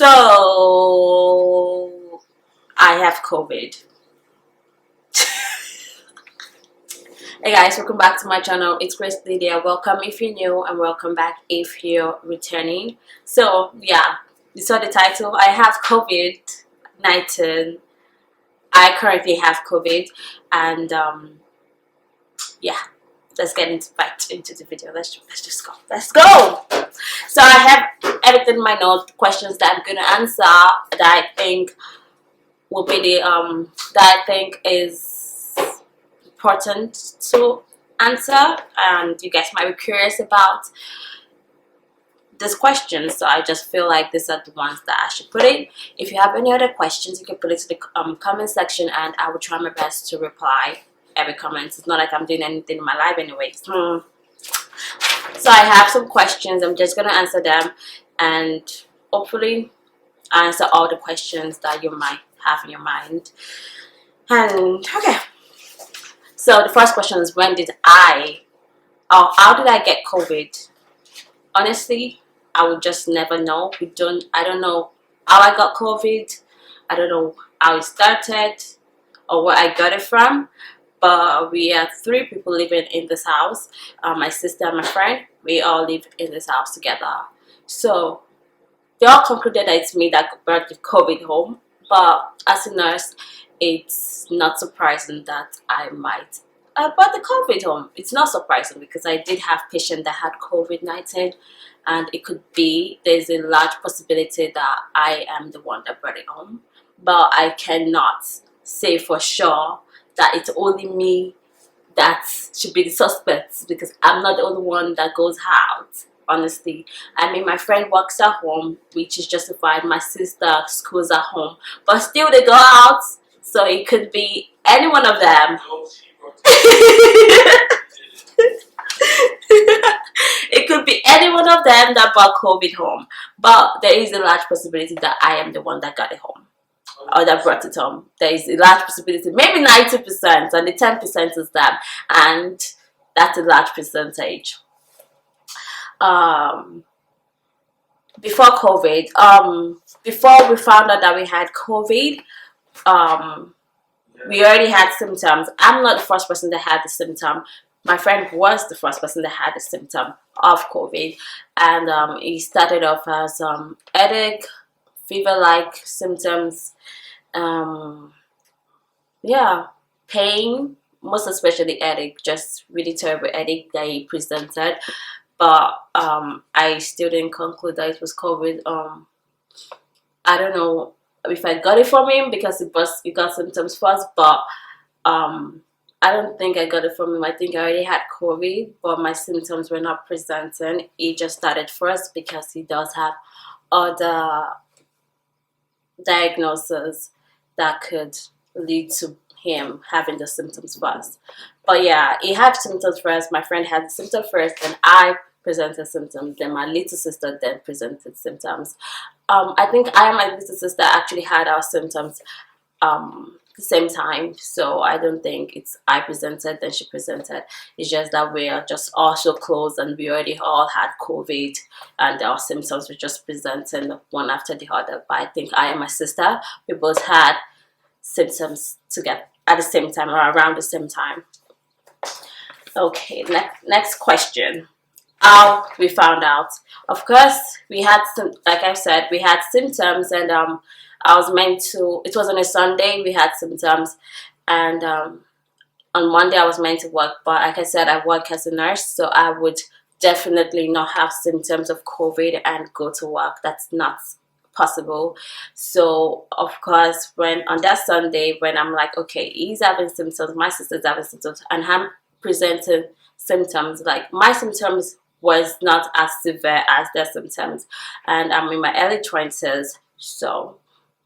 So I have COVID. Hey guys, welcome back to my channel. It's Grace Lydia. Welcome if you're new and welcome back if you're returning. So yeah, you saw the title. I have COVID-19. I currently have COVID, and yeah, let's get back into the video. Let's just go. Let's go. So I have everything in my notes, questions that I'm gonna answer that I think will be the that I think is important to answer, and you guys might be curious about this question. So I just feel like these are the ones that I should put in. If you have any other questions, you can put it to the comment section, and I will try my best to reply every comment. It's not like I'm doing anything in my life anyways. So I have some questions. I'm just gonna answer them, and hopefully answer all the questions that you might have in your mind. And okay, so the first question is, how did I get COVID? Honestly, I would just never know. I don't know how I got COVID. I don't know how it started or where I got it from. But we are 3 people living in this house. My sister and my friend. We all live in this house together. So they all concluded that it's me that brought the COVID home. But as a nurse, it's not surprising that I might brought the COVID home. It's not surprising because I did have patients that had COVID-19, and it could be there's a large possibility that I am the one that brought it home. But I cannot say for sure that it's only me that should be the suspect, because I'm not the only one that goes out. Honestly, I mean, my friend works at home, which is justified. My sister schools at home, but still they go out, so it could be any one of them. It could be any one of them that brought COVID home, but there is a large possibility that I am the one that got it home or that brought it home. There is a large possibility, maybe 90%, and the 10% is them, and that's a large percentage. Before COVID, before we found out that we had COVID, we already had symptoms. I'm not the first person that had the symptom. My friend was the first person that had the symptom of COVID, and it started off as headache, fever-like symptoms, yeah, pain, most especially headache, just really terrible headache that he presented. But I still didn't conclude that it was COVID. I don't know if I got it from him because he got symptoms first, but I don't think I got it from him. I think I already had COVID, but my symptoms were not presenting. He just started first because he does have other diagnoses that could lead to him having the symptoms first. But yeah, he had symptoms first. My friend had the symptoms first, and I presented symptoms. Then my little sister then presented symptoms. I think I and my little sister actually had our symptoms the same time, so I don't think it's I presented then she presented. It's just that we are just all so close, and we already all had COVID, and our symptoms were just presenting one after the other. But I think I and my sister, we both had symptoms together at the same time or around the same time. Okay, next question. How we found out? Of course, we had some, like I said, we had symptoms, and I was meant to, it was on a Sunday, we had symptoms, and on Monday I was meant to work, but like I said, I work as a nurse, so I would definitely not have symptoms of COVID and go to work. That's not possible. So of course, when on that Sunday, when I'm like, okay, he's having symptoms, my sister's having symptoms, and I'm presenting symptoms, like my symptoms was not as severe as their symptoms, and I'm in my early 20s, so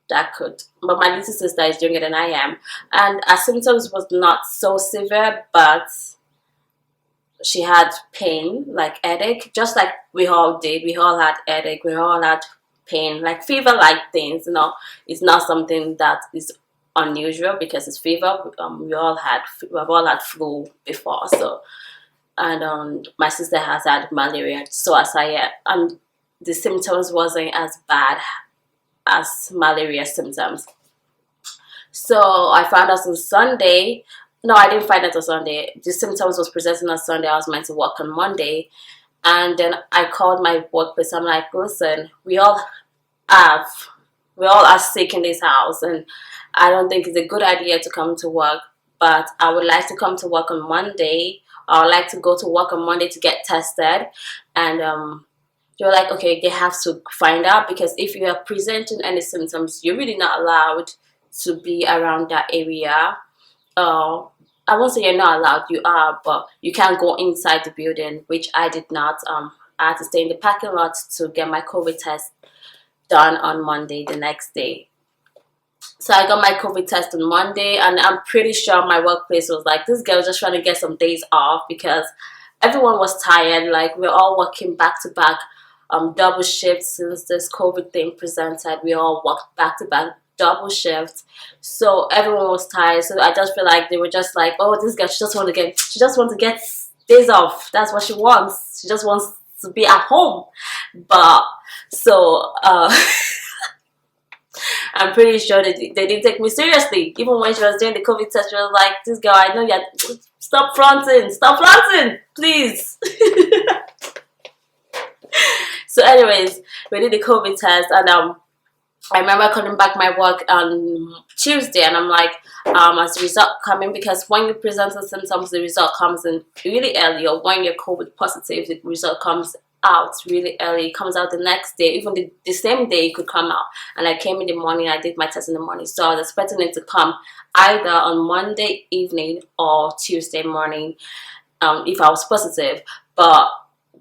that could, but my little sister is younger than I am, and her symptoms was not so severe, but she had pain, like headache, just like we all did. We all had headache, we all had pain, like fever like things. It's not something that is unusual because it's fever. We've all had flu before, so, and my sister has had malaria, so as I and the symptoms wasn't as bad as malaria symptoms. So I found out on Sunday. No, I didn't find out on Sunday. The symptoms was presenting on Sunday. I was meant to work on Monday. And then I called my workplace. I'm like, listen, have, we all are sick in this house. And I don't think it's a good idea to come to work. But I would like to come to work on Monday. I would like to go to work on Monday to get tested. And they were like, okay, they have to find out, because if you are presenting any symptoms, you're really not allowed to be around that area. I won't say you're not allowed, you are, but you can't go inside the building, which I did not. I had to stay in the parking lot to get my COVID test done on Monday, the next day. So I got my COVID test on Monday, and I'm pretty sure my workplace was like, this girl just trying to get some days off, because everyone was tired. Like, we're all working back to back, double shifts since this COVID thing presented. We all worked back to back double shifts, so everyone was tired. So I just feel like they were just like, oh, this girl, she just want to get days off. That's what she wants. She just wants to be at home. But so I'm pretty sure they didn't take me seriously. Even when she was doing the COVID test, she was like, this girl, I know you're, stop fronting, please. So anyways, we did the COVID test, and I remember calling back my work on Tuesday, and I'm like, as the result coming, because when you present the symptoms, the result comes in really early, or when you're COVID positive, the result comes out really early. It comes out the next day, even the same day it could come out. And I came in the morning, I did my test in the morning, so I was expecting it to come either on Monday evening or Tuesday morning, if I was positive. But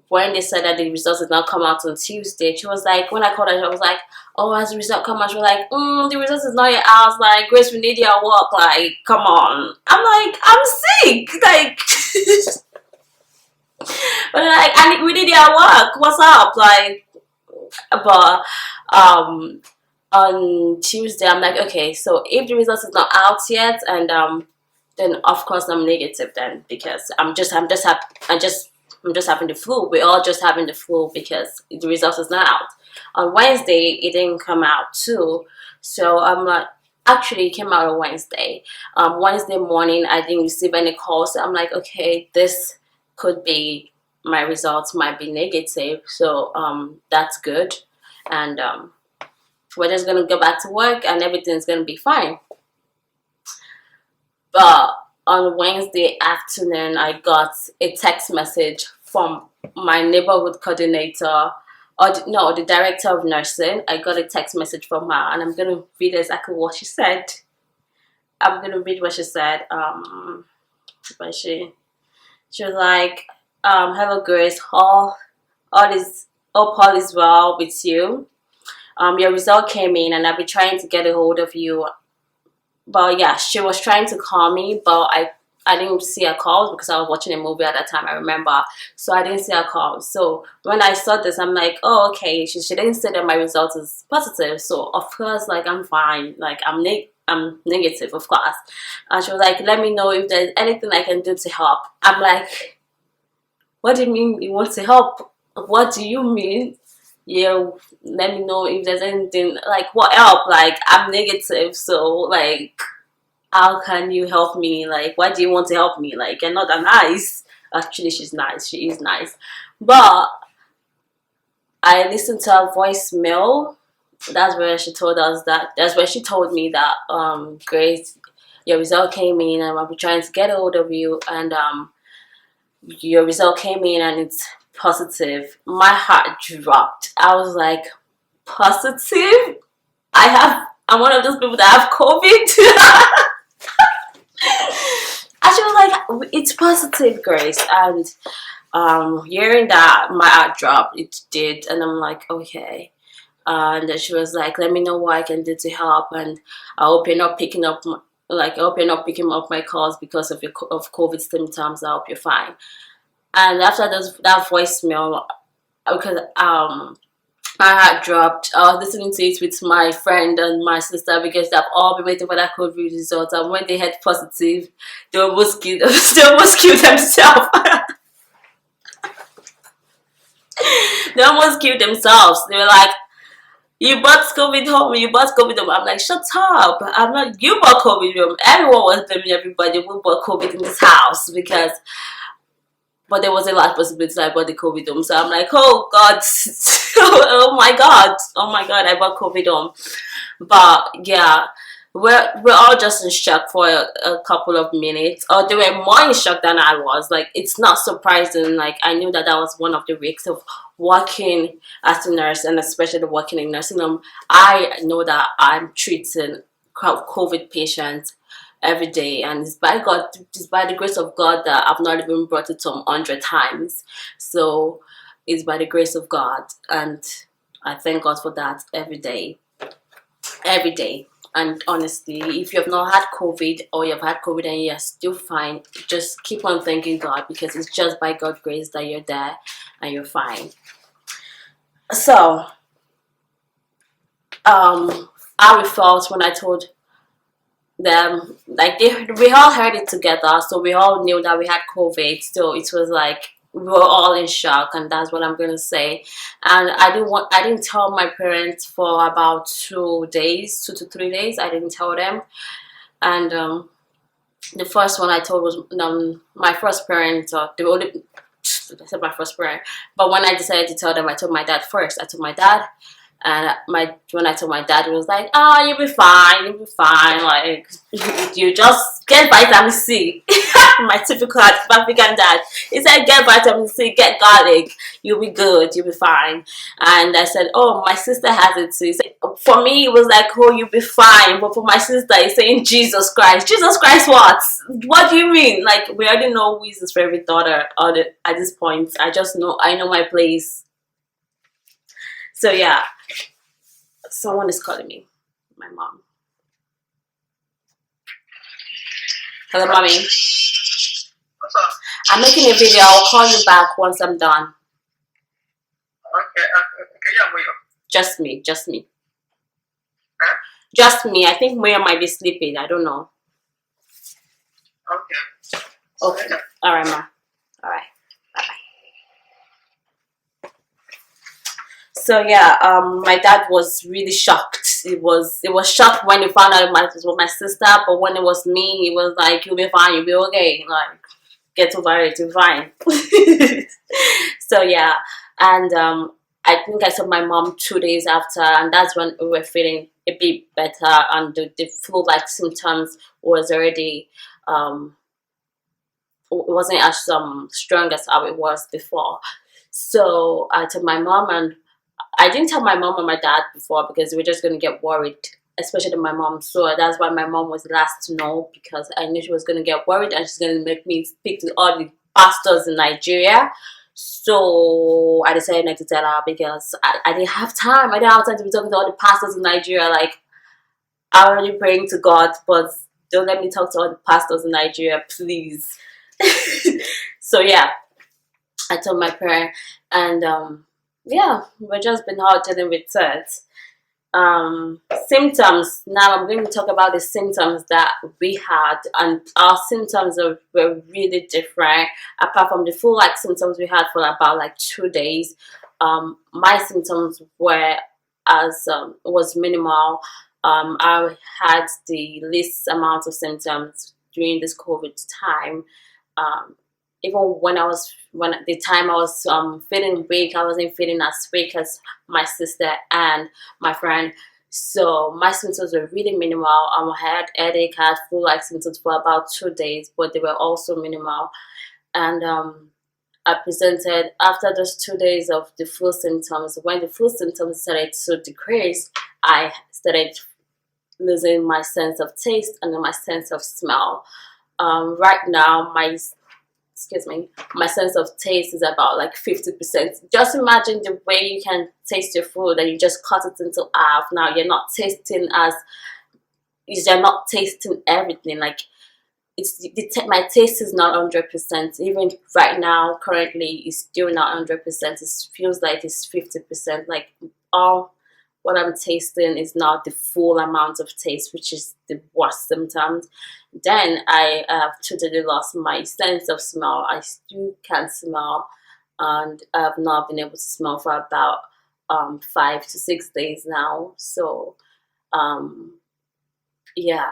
when they said that the results did not come out on Tuesday, she was like, when I called her, I was like, oh, has the result come out? She was like, the results is not yet out. I was like, Grace, we need your work. Like, come on. I'm like, I'm sick. Like, but like, we need your work. What's up? Like, but on Tuesday, I'm like, okay, so if the results is not out yet, and then of course I'm negative then, because I'm just having the flu. We're all just having the flu because the results is not out. On Wednesday, it didn't come out too. So I'm like, actually, it came out on Wednesday. Wednesday morning, I didn't receive any calls. So I'm like, okay, this could be, my results might be negative. So that's good. And we're just going to go back to work, and everything's going to be fine. But on Wednesday afternoon, I got a text message from my neighborhood coordinator, or the director of nursing. I got a text message from her, and I'm going to read exactly what she said. I'm going to read what she said. But she was like, hello Grace, all is well with you. Your result came in, and I've been trying to get a hold of you. But yeah, she was trying to call me, but I didn't see her calls because I was watching a movie at that time, I remember. So I didn't see her calls. So when I saw this, I'm like, oh, okay. She didn't say that my result is positive. So of course, like, I'm fine. Like, I'm negative, of course. And she was like, let me know if there's anything I can do to help. I'm like, what do you mean you want to help? What do you mean? Yeah, let me know if there's anything, like, what help? Like, I'm negative, so like, how can you help me? Like, why do you want to help me? Like, you're not that nice. Actually, she's nice. She is nice. But I listened to her voicemail. That's where she told me that, Grace, your result came in, and I'll be trying to get a hold of you, and your result came in and it's positive. My heart dropped. I was like, positive? I'm one of those people that have COVID. And she was like, it's positive, Grace. And hearing that, my heart dropped. It did. And I'm like, okay. And then she was like, let me know what I can do to help, and I hope you're not picking up my calls because of COVID symptoms. I hope you're fine. And after that voicemail, because my heart dropped. I was listening to it with my friend and my sister, because they've all been waiting for that COVID result. And when they had positive, they almost killed themselves. They almost killed themselves. They were like, You brought COVID home. You brought COVID home. I'm like, shut up. I'm not. You brought COVID home. Everyone was blaming everybody who brought COVID in this house because, but there was a large possibility that I brought the COVID home. So I'm like, oh God, oh my God, oh my God, I brought COVID home. But yeah, we're all just in shock for a couple of minutes, or they were more in shock than I was. Like, it's not surprising. Like, I knew that that was one of the risks of working as a nurse, and especially working in nursing home. I know that I'm treating COVID patients every day, and it's by God, it's by the grace of God that I've not even brought it home 100 times. So it's by the grace of God, and I thank God for that every day, every day. And honestly, if you have not had COVID, or you've had COVID and you're still fine, just keep on thanking God, because it's just by God's grace that you're there and you're fine. So, how we felt when I told them, like, we all heard it together, so we all knew that we had COVID. So it was like we were all in shock, and that's what I'm gonna say. And I didn't tell my parents for about 2 days, 2 to 3 days. I didn't tell them. And the first one I told was my first parent, or the only, I said my first parent. But when I decided to tell them, I told my dad first. I told my dad, and when I told my dad, he was like, "Oh, you'll be fine. You'll be fine. Like, you just get vitamin C." My typical African dad. He said, "Get vitamin C, get garlic. You'll be good. You'll be fine." And I said, "Oh, my sister has it too." He said, for me, it was like, "Oh, you'll be fine," but for my sister, he's saying, "Jesus Christ, Jesus Christ, what? What do you mean?" Like, we already know who is his favorite daughter. At this point, I know my place. So yeah. Someone is calling me. My mom. Hello, mommy. What's up? I'm making a video. I'll call you back once I'm done. Okay, yeah, Moyo. Just me. Just me. Huh? Just me. I think Moya might be sleeping. I don't know. Okay. Okay. All right, ma. All right. Bye bye. So yeah, my dad was really shocked. It was shocked when he found out it was my sister, but when it was me, he was like, "You'll be fine. You'll be okay. Like, get over it. You're fine." So yeah, and I think I saw my mom 2 days after, and that's when we were feeling a bit better, and the flu-like symptoms was already it wasn't as strong as how it was before. So I told my mom, and I didn't tell my mom and my dad before because we were just gonna get worried, especially my mom. So that's why my mom was the last to know, because I knew she was gonna get worried and she's gonna make me speak to all the pastors in Nigeria. So I decided not to tell her because I didn't have time. I didn't have time to be talking to all the pastors in Nigeria. Like, I'm already praying to God, but don't let me talk to all the pastors in Nigeria, please. So yeah, I told my prayer, and yeah, we've just been all dealing with it. Symptoms. Now I'm going to talk about the symptoms that we had, and our symptoms were really different. Apart from the flu-like symptoms we had for about like 2 days, my symptoms were as was minimal. I had the least amount of symptoms during this COVID time. Um, Even when the time I was feeling weak, I wasn't feeling as weak as my sister and my friend. So my symptoms were really minimal. I had headache, I had flu-like symptoms for about 2 days, but they were also minimal. And I presented after those 2 days of the flu symptoms. When the flu symptoms started to decrease, I started losing my sense of taste and my sense of smell. Right now, my sense of taste is about like 50%. Just imagine the way you can taste your food and you just cut it into half. Now you're not tasting everything. Like, my taste is not 100%. Even right now, currently, it's still not 100%. It feels like it's 50%. Like, all what I'm tasting is not the full amount of taste, which is the worst symptoms. Then I have totally lost my sense of smell. I still can't smell, and I've not been able to smell for about 5 to 6 days now. So yeah,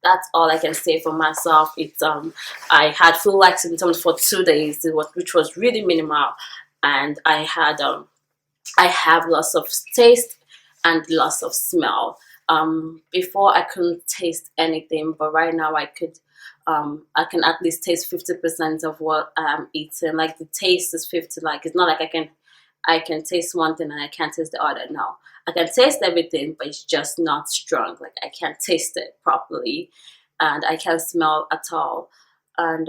that's all I can say for myself. It's I had flu-like symptoms for 2 days, which was really minimal, and I have loss of taste and loss of smell. Before I couldn't taste anything, but right now I can at least taste 50% of what I'm eating. Like the taste is 50. Like it's not like I can taste one thing and I can't taste the other. No, I can taste everything, but it's just not strong. Like I can't taste it properly, and I can't smell at all. And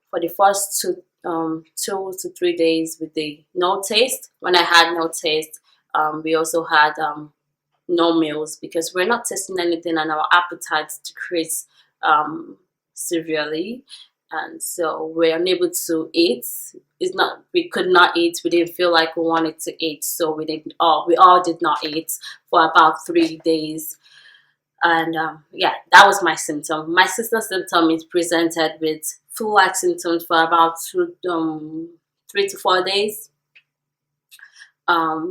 for the first 2 to 3 days with the no taste, when I had no taste, we also had no meals because we're not tasting anything, and our appetites decrease um, severely, and so we're unable to eat. It's not we could not eat. We didn't feel like we wanted to eat, so we all did not eat for about 3 days. And yeah, that was my symptom. My sister's symptom is presented with flu-like symptoms for about 3 to 4 days.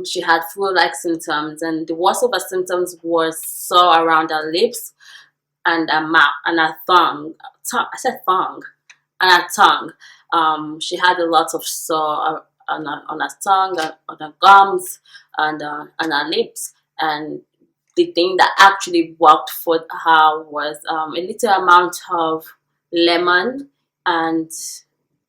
She had flu-like symptoms, and the worst of her symptoms was sore around her lips and her mouth and her tongue. I said tongue and her tongue. She had a lot of sore on her tongue, on her gums, and her lips. And the thing that actually worked for her was a little amount of lemon and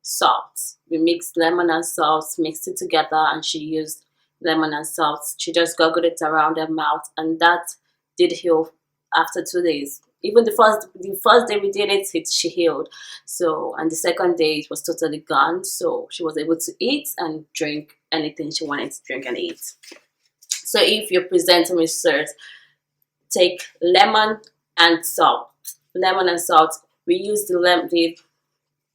salt. We mixed lemon and salt, mixed it together, and she used lemon and salt. She just gurgled it around her mouth, and that did heal after 2 days. Even the first day we did it, she healed. So, and the second day it was totally gone. So she was able to eat and drink anything she wanted to drink and eat. So if you're presenting with SIRS, take lemon and salt. Lemon and salt. We use the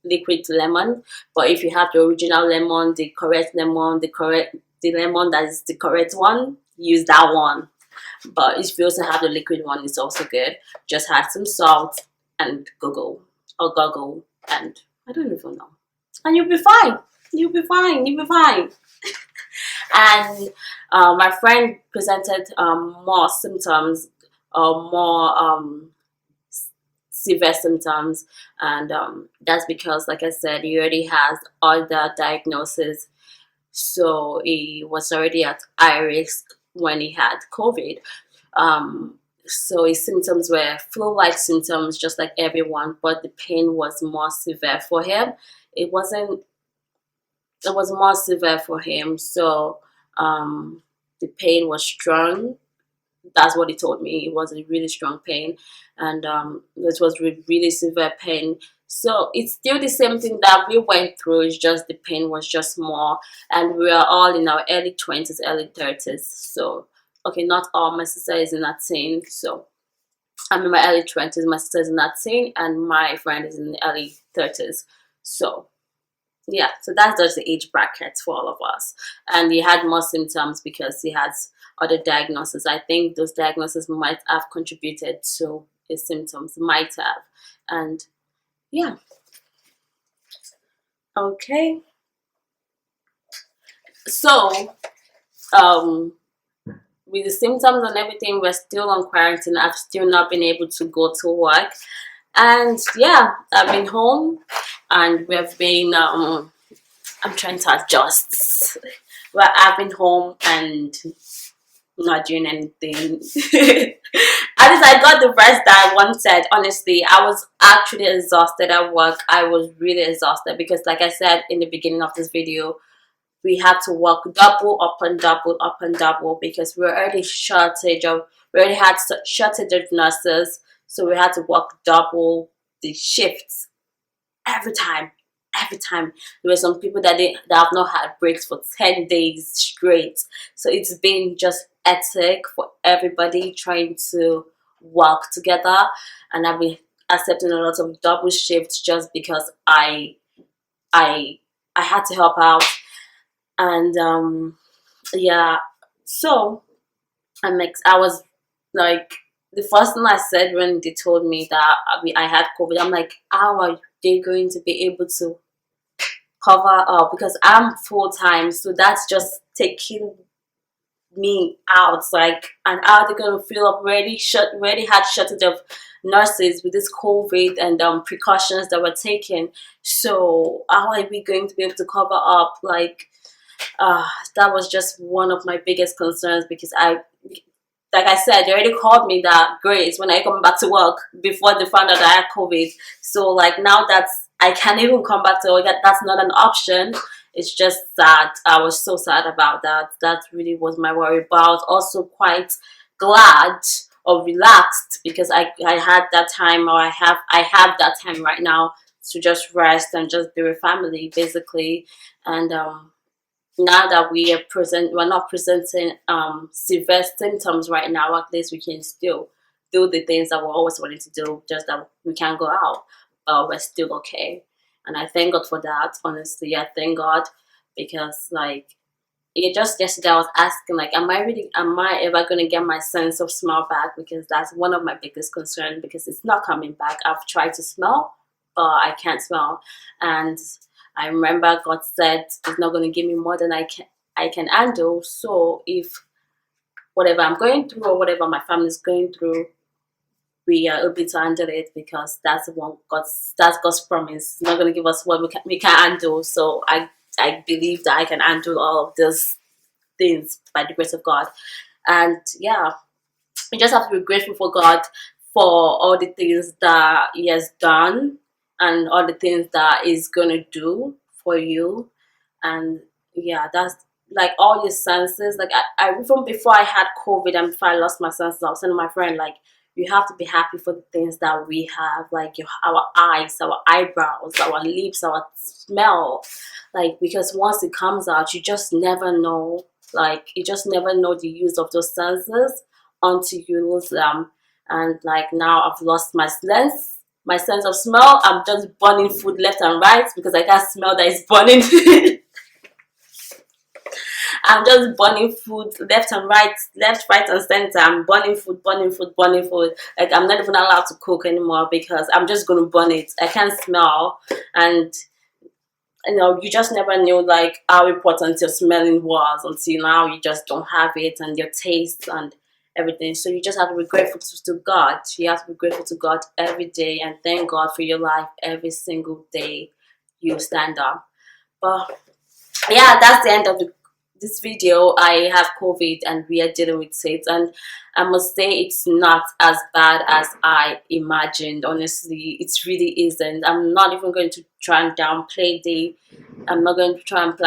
liquid lemon, but if you have the original lemon, the correct lemon, the lemon that is the correct one, use that one. But if you also have the liquid one, it's also good. Just add some salt and goggle, and I don't even know, and you'll be fine. You'll be fine. You'll be fine. And my friend presented more symptoms, more severe symptoms, and that's because, like I said, he already has other diagnosis, so he was already at high risk when he had COVID. So his symptoms were flu-like symptoms, just like everyone, but the pain was more severe for him. It wasn't. It was more severe for him, so the pain was strong. That's what he told me. It was a really strong pain, and it was really severe pain. So it's still the same thing that we went through. It's just the pain was just more, and we are all in our early 20s, early 30s. So okay, not all. My sister is in her teens, so I'm in my early 20s. My sister is in her teen, and my friend is in the early 30s. So yeah, so that's just the age bracket for all of us. And he had more symptoms because he has other diagnoses. I think those diagnoses might have contributed to his symptoms, might have. And yeah, okay. So, um, with the symptoms and everything, we're still on quarantine. I've still not been able to go to work. And yeah, I've been home and we've been I'm trying to adjust. Well, I've been home and not doing anything. At least I got the rest that I wanted. Honestly, I was actually exhausted at work. I was really exhausted because, like I said in the beginning of this video, we had to work double up and double up and double because we already had shortage of nurses, so we had to work double the shifts every time. Every time there were some people that have not had breaks for 10 days straight, so it's been just hectic for everybody trying to work together, and I've been accepting a lot of double shifts just because I I had to help out. And yeah, so I was like, the first thing I said when they told me that I had COVID, I'm like, how are they going to be able to cover up? Because I'm full time, so that's just taking me out, like, and how they're going to fill up. Already had shortage of nurses with this COVID and precautions that were taken. So how are we going to be able to cover up? Like, uh, that was just one of my biggest concerns, because like I said, they already called me that Grace when I come back to work before they found out I had COVID. So like now I can't even come back to work. That's not an option. It's just sad. I was so sad about that. That really was my worry. But I was also quite glad or relaxed, because I had that time, or I have that time right now to just rest and just be with family basically. And now that we're not presenting severe symptoms right now, at least we can still do the things that we're always wanting to do, just that we can't go out, but we're still okay. And I thank God for that. Honestly, I thank God, because like, it just yesterday I was asking, like, am I ever gonna get my sense of smell back? Because that's one of my biggest concerns, because it's not coming back. I've tried to smell, but I can't smell. And I remember God said He's not gonna give me more than I can handle. So if whatever I'm going through, or whatever my family is going through, we are able to handle it, because that's God's promise. He's not gonna give us what we can't handle. So I believe that I can handle all of these things by the grace of God. And yeah, you just have to be grateful for God for all the things that He has done, and all the things that He's gonna do for you. And yeah, that's like all your senses. Like I even before I had COVID and before I lost my senses, I was telling my friend, like, you have to be happy for the things that we have, like our eyes, our eyebrows, our lips, our smell. Like, because once it comes out, you just never know. Like, you just never know the use of those senses until you lose them. And like now I've lost my sense of smell. I'm just burning food left and right, because I can't smell that it's burning. I'm just burning food left and right, left, right, and center. I'm burning food, burning food, burning food. Like, I'm not even allowed to cook anymore, because I'm just gonna burn it. I can't smell. And you just never knew like how important your smelling was, until now you just don't have it, and your taste and everything. So you just have to be grateful to God. You have to be grateful to God every day, and thank God for your life every single day you stand up. But yeah, that's the end of this video. I have COVID and we are dealing with it, and I must say it's not as bad as I imagined. Honestly, it really isn't. I'm not even going to try and downplay the. I'm not going to try and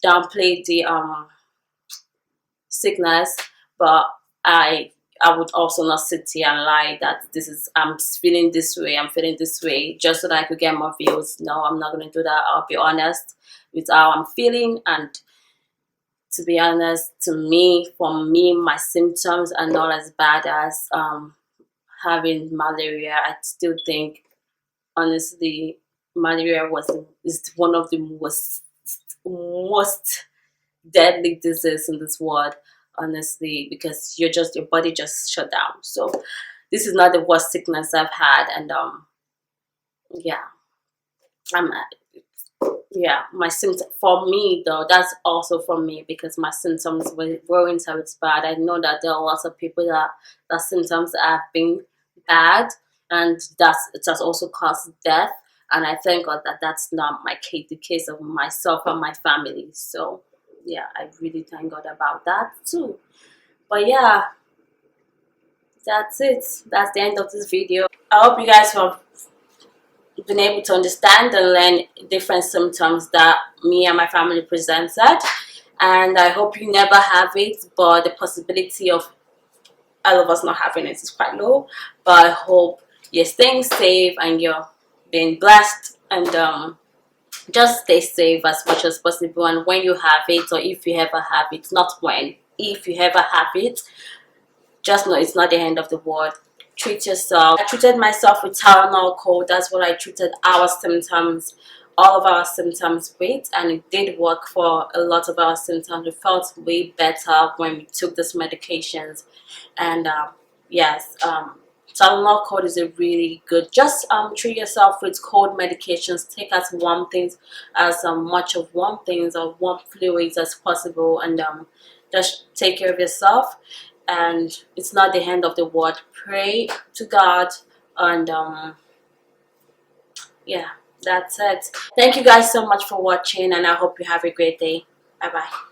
downplay the sickness, but I would also not sit here and lie that this is I'm feeling this way, I'm feeling this way, just so that I could get more views. No, I'm not going to do that. I'll be honest with how I'm feeling. And to be honest, for me, my symptoms are not as bad as having malaria. I still think, honestly, malaria is one of the most deadly disease in this world. Honestly, because your body just shut down. So this is not the worst sickness I've had. And yeah, I'm yeah, my symptoms for me though, that's also for me, because my symptoms weren't so it's bad. I know that there are lots of people that symptoms have been bad, and it has also caused death. And I thank God that that's not my case, the case of myself and my family. So yeah, I really thank God about that too. But yeah, that's it. That's the end of this video. I hope you guys have been able to understand and learn different symptoms that me and my family presented. And I hope you never have it, but the possibility of all of us not having it is quite low. But I hope you're staying safe and you're being blessed. And just stay safe as much as possible. And when you have it, or if you ever have it, not when, if you ever have it, just know it's not the end of the world. Treat yourself. I treated myself with Tylenol cold. That's what I treated our symptoms, all of our symptoms with, and it did work for a lot of our symptoms. We felt way better when we took these medications. And yes, Tylenol cold is a really good. Just treat yourself with cold medications. Take as warm things, as much of warm things or warm fluids as possible, and just take care of yourself, and it's not the end of the world. Pray to God, and yeah, that's it. Thank you guys so much for watching, and I hope you have a great day. Bye bye.